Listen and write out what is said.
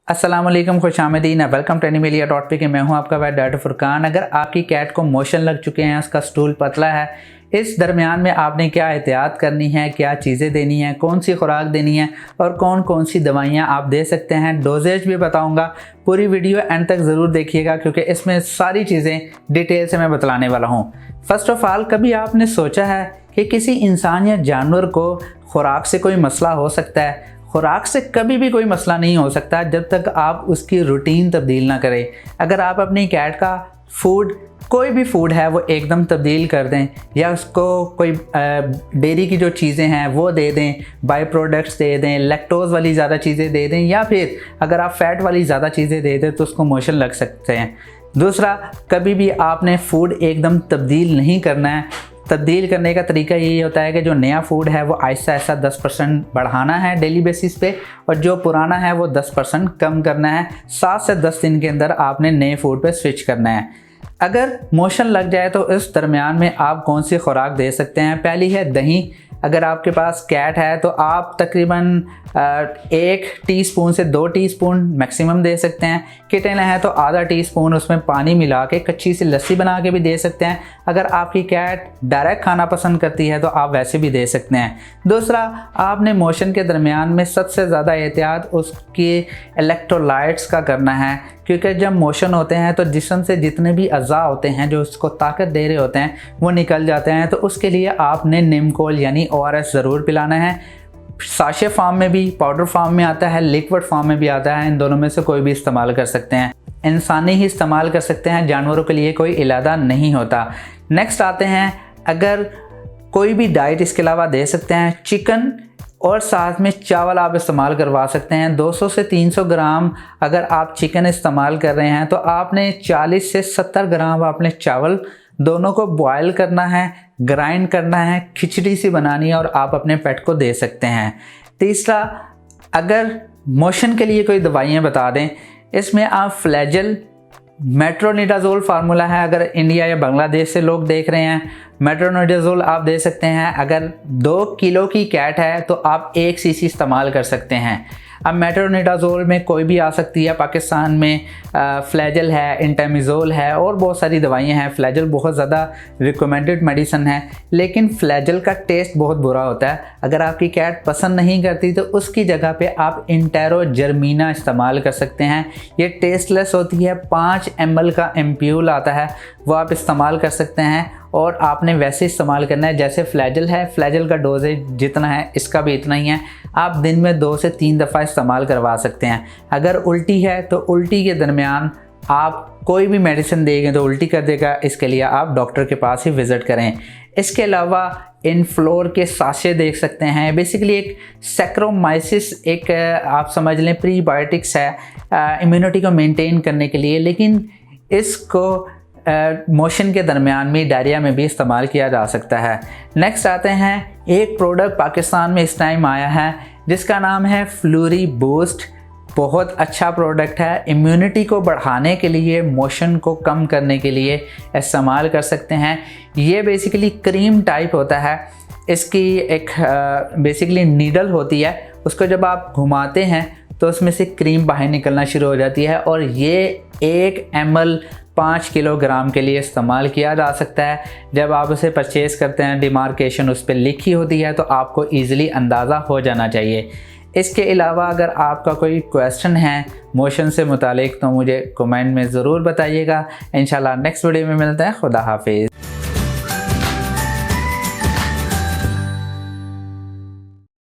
अस्सलाम वालेकुम, खुशामदीन, welcome to एनिमलिया.pk। मैं हूं आपका भाई डॉक्टर फुरकान। अगर आपकी कैट को मोशन लग चुके हैं, उसका स्टूल पतला है, इस दरमियान में आपने क्या एहतियात करनी है, क्या चीज़ें देनी है, कौन सी खुराक देनी है और कौन कौन सी दवाइयाँ आप दे सकते हैं, डोजेज भी बताऊँगा। पूरी वीडियो एंड तक ज़रूर देखिएगा क्योंकि इसमें सारी चीज़ें डिटेल से मैं बतलाने वाला हूँ। फ़र्स्ट ऑफ़ ऑल, कभी आपने सोचा है कि किसी इंसान या जानवर को खुराक से कोई मसला हो सकता है? खुराक से कभी भी कोई मसला नहीं हो सकता जब तक आप उसकी रूटीन तब्दील ना करें। अगर आप अपनी कैट का फूड, कोई भी फूड है, वो एकदम तब्दील कर दें या उसको कोई डेयरी की जो चीज़ें हैं वो दे दें, बाई प्रोडक्ट्स दे दें, लैक्टोज़ वाली ज़्यादा चीज़ें दे दें, या फिर अगर आप फ़ैट वाली ज़्यादा चीज़ें दे दें तो उसको मोशन लग सकते हैं। दूसरा, कभी भी आपने फूड एकदम तब्दील नहीं करना है। तब्दील करने का तरीका यही होता है कि जो नया फूड है वो आहिस्ता आहिस्ता 10% बढ़ाना है डेली बेसिस पे, और जो पुराना है वो 10% कम करना है। 7 से 10 दिन के अंदर आपने नए फूड पे स्विच करना है। अगर मोशन लग जाए तो इस दरमियान में आप कौन सी खुराक दे सकते हैं? पहली है दही। अगर आपके पास कैट है तो आप तकरीबन 1 टीस्पून से 2 टीस्पून मैक्सिमम दे सकते हैं। किटन है तो आधा टीस्पून उसमें पानी मिला के कच्ची सी लस्सी बना के भी दे सकते हैं। अगर आपकी कैट डायरेक्ट खाना पसंद करती है तो आप वैसे भी दे सकते हैं। दूसरा, आपने मोशन के दरमियान में सबसे ज़्यादा एहतियात उसके इलेक्ट्रोलाइट्स का करना है, क्योंकि जब मोशन होते हैं तो जिस्म से जितने भी अज़ा होते हैं जो उसको ताकत दे रहे होते हैं वो निकल जाते हैं। तो उसके लिए आपने निमकोल यानी ORS ज़रूर पिलाना है। साशे फार्म में भी, पाउडर फार्म में आता है, लिक्विड फार्म में भी आता है। इन दोनों में से कोई भी इस्तेमाल कर सकते हैं। इंसानी ही इस्तेमाल कर सकते हैं, जानवरों के लिए कोई इलादा नहीं होता। नेक्स्ट आते हैं, अगर कोई भी डाइट इसके अलावा दे सकते हैं। चिकन और साथ में चावल आप इस्तेमाल करवा सकते हैं। 200 से 300 ग्राम अगर आप चिकन इस्तेमाल कर रहे हैं तो आपने 40 से 70 ग्राम आपने चावल, दोनों को बॉयल करना है, ग्राइंड करना है, खिचड़ी सी बनानी है और आप अपने पेट को दे सकते हैं। तीसरा, अगर मोशन के लिए कोई दवाइयाँ बता दें, इसमें आप फ्लैजल, मेट्रोनिडाज़ोल फार्मूला है। अगर इंडिया या बांग्लादेश से लोग देख रहे हैं, मेट्रोनिडाज़ोल आप दे सकते हैं। अगर 2 किलो की कैट है तो आप 1 सीसी इस्तेमाल कर सकते हैं। अब मेट्रोनिडाज़ोल में कोई भी आ सकती है। पाकिस्तान में फ्लैजल है, इंटेमिज़ोल है और बहुत सारी दवाइयाँ हैं। फ्लैजल बहुत ज़्यादा रिकमेंडेड मेडिसन है, लेकिन फ्लैजल का टेस्ट बहुत बुरा होता है। अगर आपकी कैट पसंद नहीं करती तो उसकी जगह पे आप इंटेरोजर्मिना इस्तेमाल कर सकते हैं। ये टेस्टलेस होती है। 5 ml का एम्प्यूल आता है, वो आप इस्तेमाल कर सकते हैं और आपने वैसे इस्तेमाल करना है जैसे फ्लैजल है। फ्लैजल का डोजेज जितना है इसका भी इतना ही है। आप दिन में 2 से 3 दफ़ा इस्तेमाल करवा सकते हैं। अगर उल्टी है तो उल्टी के दरमियान आप कोई भी मेडिसिन देंगे तो उल्टी कर देगा, इसके लिए आप डॉक्टर के पास ही विज़िट करें। इसके अलावा इनफ्लोर के साशे देख सकते हैं। बेसिकली एक सैक्रोमाइसिस, एक आप समझ लें प्रीबायोटिक्स है इम्यूनिटी को मेंटेन करने के लिए, लेकिन इसको मोशन के दरमियान में, डायरिया में भी इस्तेमाल किया जा सकता है। नेक्स्ट आते हैं, एक प्रोडक्ट पाकिस्तान में इस टाइम आया है जिसका नाम है फ्लूरी बूस्ट। बहुत अच्छा प्रोडक्ट है। इम्यूनिटी को बढ़ाने के लिए, मोशन को कम करने के लिए इस्तेमाल कर सकते हैं। ये बेसिकली क्रीम टाइप होता है। इसकी एक बेसिकली नीडल होती है, उसको जब आप घुमाते हैं तो उसमें से क्रीम बाहर निकलना शुरू हो जाती है और ये 1 ml 5 किलोग्राम के लिए इस्तेमाल किया जा सकता है। जब आप उसे परचेज़ करते हैं, डिमार्केशन उस पर लिखी होती है तो आपको ईज़िली अंदाज़ा हो जाना चाहिए। इसके अलावा अगर आपका कोई क्वेश्चन है मोशन से मुतालिक तो मुझे कमेंट में ज़रूर बताइएगा। इंशाल्लाह नेक्स्ट वीडियो में मिलते हैं। खुदा हाफिज़।